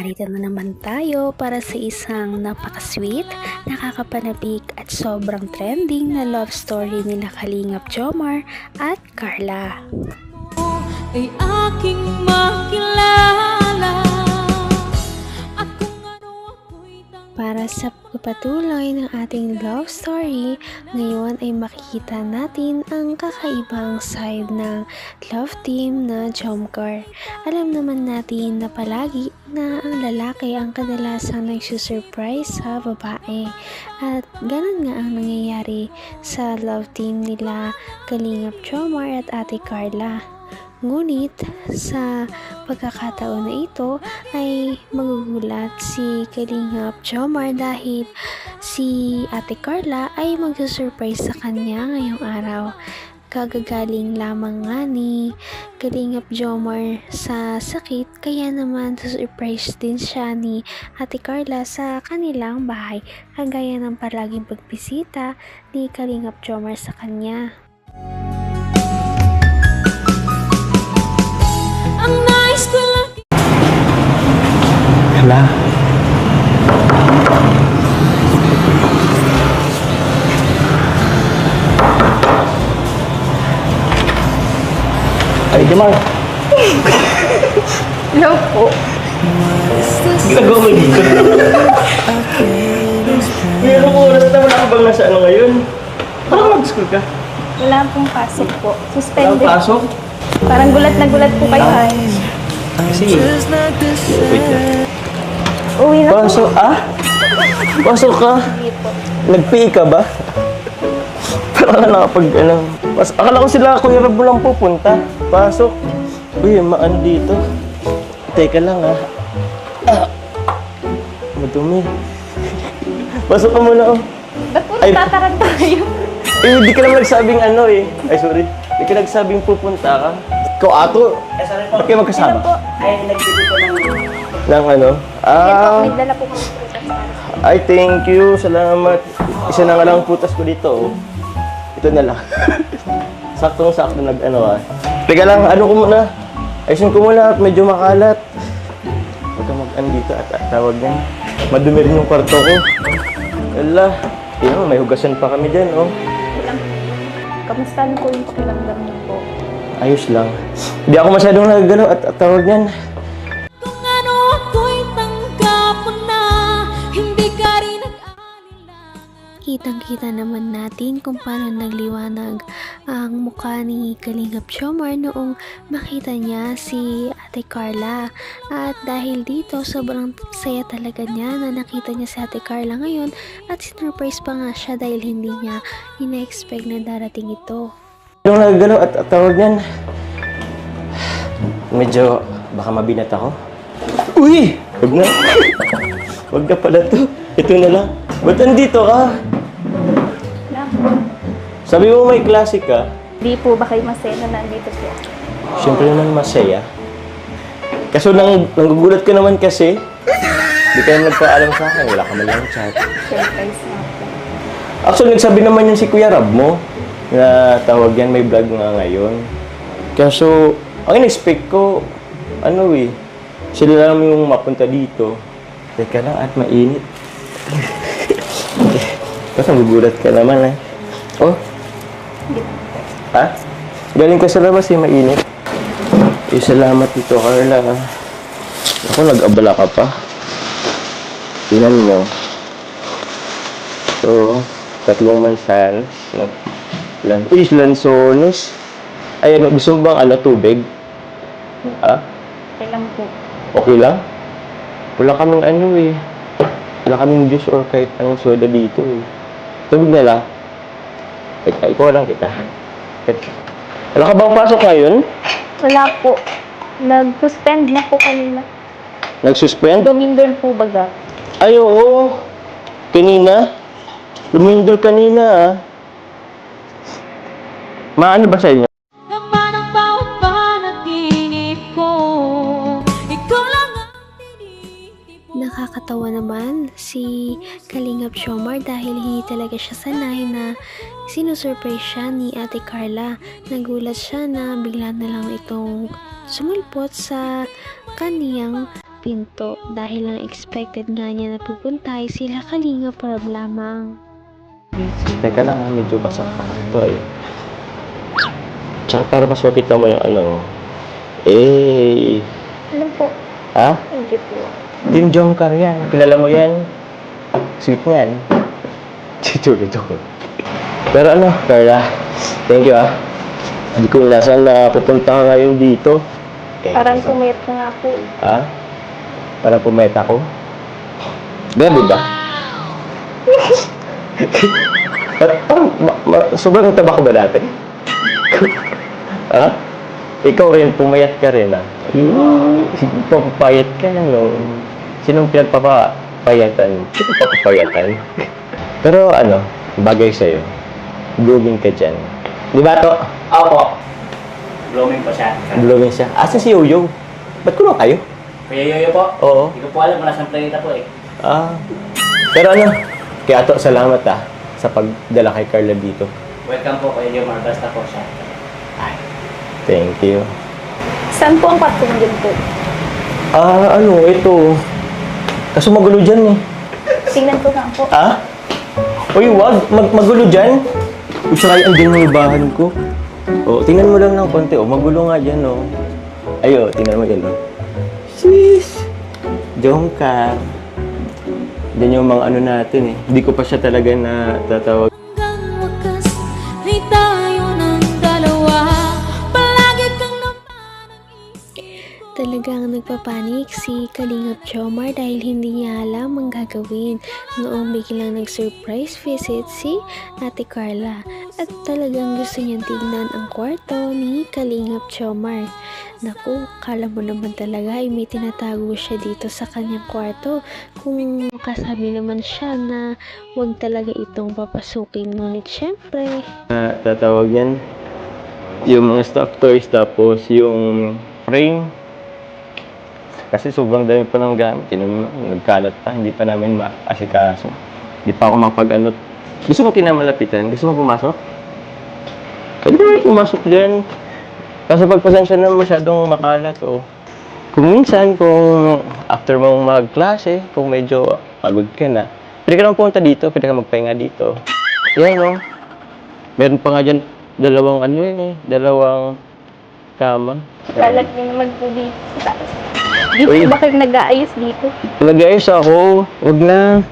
narito na naman tayo para sa isang napaka-sweet, nakakapanabik at sobrang trending na love story nila Kalingap Jomar at Carla. Ay aking makilala at kung ano ako'y Para sa pagpatuloy ng ating love story, ngayon ay makikita natin ang kakaibang side ng love team na Jomcar. Alam naman natin na palagi na ang lalaki ang kadalasang nagsusurprise sa babae. At ganun nga ang nangyayari sa love team nila Kalingap Jomar at Ate Carla. Ngunit sa pagkakataon na ito ay magugulat si Kalingap Jomar dahil si Ate Carla ay magsusurprise sa kanya ngayong araw. Kagagaling lamang nga ni Kalingap Jomar sa sakit, kaya naman surprise din siya ni Ate Carla sa kanilang bahay, kagaya ng palaging pagbisita ni Kalingap Jomar sa kanya. ang nais ko lang. Hala. Ay, Jamal. Hello po. Ginagawa mo dito. May anong oras na wala ka bang nasa ano ngayon? Parang mag-school ka. Wala pong pasok po. Walang Suspended. pasok. Parang gulat na gulat po kayo ay. Kasi, wait lang. Uwi na po. Pasok, Pasok ka? Hindi po. Nag-PE ka ba? Parang nakapag, akala ko sila Kuya Rob lang pupunta. Pasok. Uy, maano dito. Teka lang, madumi. Pasok ka muna, Ba't po Ay. nagtataranta kayo? Hindi ka naman nagsabing Ay, sorry. Hindi ka nagsabing pupunta ka. Ikaw, ato. Ba't kayo magkasama? Hello po. Ng ano? Yan po, may dala po kami prutas para. Ay, thank you. Salamat. Isa na nga lang ang putas ko dito, Ito na lang. Saktong-sakto Teka lang, ko muna. Ayusin ko muna at medyo makalat. Huwag ka dito at tawag niyan. Madumi rin yung kwarto ko. Wala. Yan, may hugasan pa kami dyan, Kamusta na po yung pakiramdam niyo po? Ayos lang. Hindi ako masyadong nagagalaw at tawag niyan. Kung ano ako'y tanggap mo na, hindi ka rin nag-aalilangan. Kitang-kita naman natin kung paano nagliwanag ang mukha ni Kalingap Jomar noong makita niya si Ate Carla. At dahil dito, sobrang saya talaga niya na nakita niya si Ate Carla ngayon at sinurprise pa nga siya dahil hindi niya ina-expect na darating ito. Yung nagagalaw at tawag niyan. Medyo baka mabinat ako. Uy! Huwag na. Huwag na pala to. Ito na lang. Ba't andito ka? Wala po. Sabi mo may klase ka. Di po ba kayo masaya na nandito po? Siyempre naman masaya. Kaso nanggugulat ka naman kasi. Di ka naman nagpaalam sa akin. Wala ka man lang chat. Surprise na po. Actually, nagsabi naman yun si Kuya Rob mo. Na tawag yan, may vlog nga ngayon. Kaso, ang in-expect ko, sila lang yung mapunta dito. Teka lang at mainit. Kasi nagugulat ka naman Oh? Ha? Galing ka sa labas mainit. Salamat dito, Carla. Ako, nag-abala ka pa. Tingnan nyo. So, 3 mansanas. Lansones. Ay, gusto mo bang tubig? Okay lang po. Okay lang? Wala kaming Wala kaming juice or kahit anong soda dito Tubig na lang. Ikaw lang kita. Wala ka bang pasok ngayon? Wala po. Nag-suspend na po kanina. Nag-suspend? Lumindol po baga. Ay, oo. Kanina? Lumindol kanina, Maano ba sa inyo? Laman ang bawat panaginip ko, ikaw lang ang tinitipon. Nakakatawa naman si Kalingap Jomar dahil hindi talaga siya sanay na sinusurprise siya ni Ate Carla. Nagulat siya na bigla na lang itong sumulpot sa kaniyang pinto dahil ang expected nga niya na pupunta ay sila Kalinga Prab lamang. Teka lang, medyo basa pa ito eh. Tsaka para mas makita mo yung ano. Ano po? Ha? Hindi po. Team Jomcar yan. Kilala mo yan? Sweet nga yan. Joke. Pero ano, Carla, thank you ah. Hindi ko inasahan na pupunta ka ngayon dito. Parang pumayat na nga po. Ha? Parang pumeta ko? Grabe ba? Parang, sobrang taba ko ba dati? Ha? Ikaw rin, pumayat ka rin, ha? Papayat ka, no? Sinong pinagpapayatan? Sinong papapayatan? Pero ano, bagay sa'yo. Blooming ka dyan. Di ba to? Opo. Blooming po siya. Blooming siya. Asan si Yoyo? Ba't kulang kayo? Kuya Yoyo po? Oo. Hindi ko po alam kung nasaan planeta po eh. Pero ano, kaya Ato, salamat sa pagdala kay Carla dito. Welcome po Kuya Jomar. Basta po siya. Ay, thank you. Saan po ang patungin po? Ito. Kaso magulo dyan eh. Tingnan ko nga po. Ha? Uy, wag. Magulo dyan. Uy, sakay ang yung bahan ko. Tingnan mo lang ng konti. Magulo nga dyan, Ayo, tingnan mo yan, Sis! Jomcar. Yan yung mga ano natin eh. Hindi ko pa siya talaga na tatawag. Hanggang wakas ay tayo ng dalawa. Palagi kang naman ang isip ko. Talagang nagpapanik si Kalingap Jomar dahil hindi niya alam ang gagawin noong biglang nag-surprise visit si Ate Carla at talagang gusto niyang tignan ang kwarto ni Kalingap Jomar. Naku, kala mo naman talaga ay may tinatago siya dito sa kanyang kwarto kung kasabi naman siya na huwag talaga itong papasukin, ngunit syempre Tatawag yan. Yung mga stuffed toys tapos yung frame. Kasi sobrang dami pa ng gamit. Nagkalat pa. Hindi pa namin maasikaso. Hindi pa ako makapag-ano. Gusto mo kinamalapitan? Gusto mo pumasok? Pwede mo pumasok dyan. Kasi pagpasensya na masyadong makalat. Kung minsan, kung after mong magklase, kung medyo pagod ka na, pwede ka naman pumunta dito. Pwede ka magpahinga dito. Yan, Meron pa nga dyan dalawang kama. Kalat niyo naman po dito. Di po ba kayo nag-aayos dito? Nag-ayos ako. Huwag na.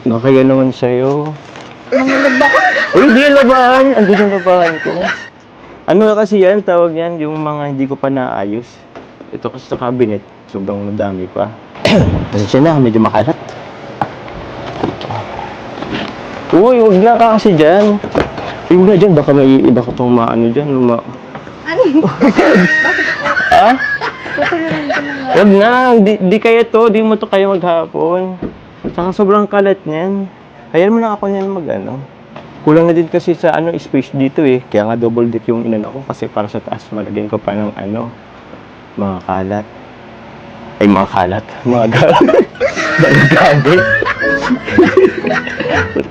Nakaya naman sa'yo. Uy, di yung labahan. Andun yung labahan ko. Ano kasi yan, tawag yan, yung mga hindi ko pa naayos. Ito kasi sa cabinet, sobrang madami pa. Pasensya na, medyo makalat. Uy, huwag na ka kasi dyan. Uy, huwag na dyan, baka may iba ko itong maano dyan. Ano? Ha? Huwag na, di kaya to, di mo to kaya maghapon. Saka sobrang kalat niyan. Hayaan mo na ako niyan mag-ano. Kulang na din kasi sa space dito eh. Kaya nga double deck yung inano ko kasi para sa taas malagyan ko pa ng mga kalat. Ay, mga kalat. Mga gamit.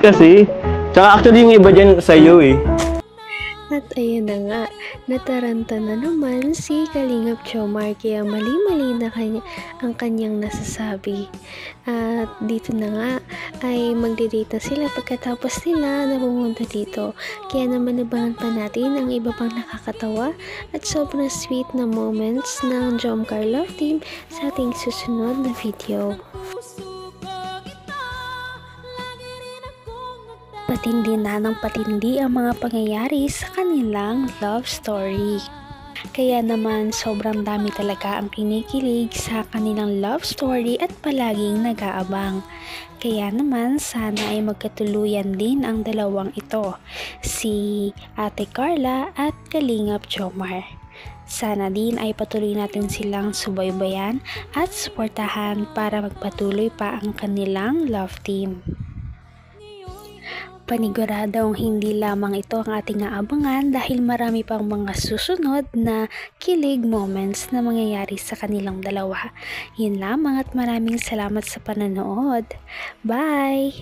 Kasi, tsaka actually yung iba dyan sa'yo eh. At ayan na nga, nataranta na naman si Kalingap Jomar kaya mali-mali na ang kanyang nasasabi. At dito na nga ay magde-date na sila pagkatapos nila na pumunta dito. Kaya naman nabangan pa natin ang iba pang nakakatawa at sobrang sweet na moments ng Jomcar Love Team sa ating susunod na video. Patindi na ng patindi ang mga pangyayari sa kanilang love story. Kaya naman sobrang dami talaga ang kinikilig sa kanilang love story at palaging nag-aabang. Kaya naman sana ay magkatuluyan din ang dalawang ito, si Ate Carla at Kalingap Jomar. Sana din ay patuloy natin silang subaybayan at suportahan para magpatuloy pa ang kanilang love team. Paniguradong hindi lamang ito ang ating aabangan dahil marami pang mga susunod na kilig moments na mangyayari sa kanilang dalawa. Yun lamang at maraming salamat sa panonood. Bye!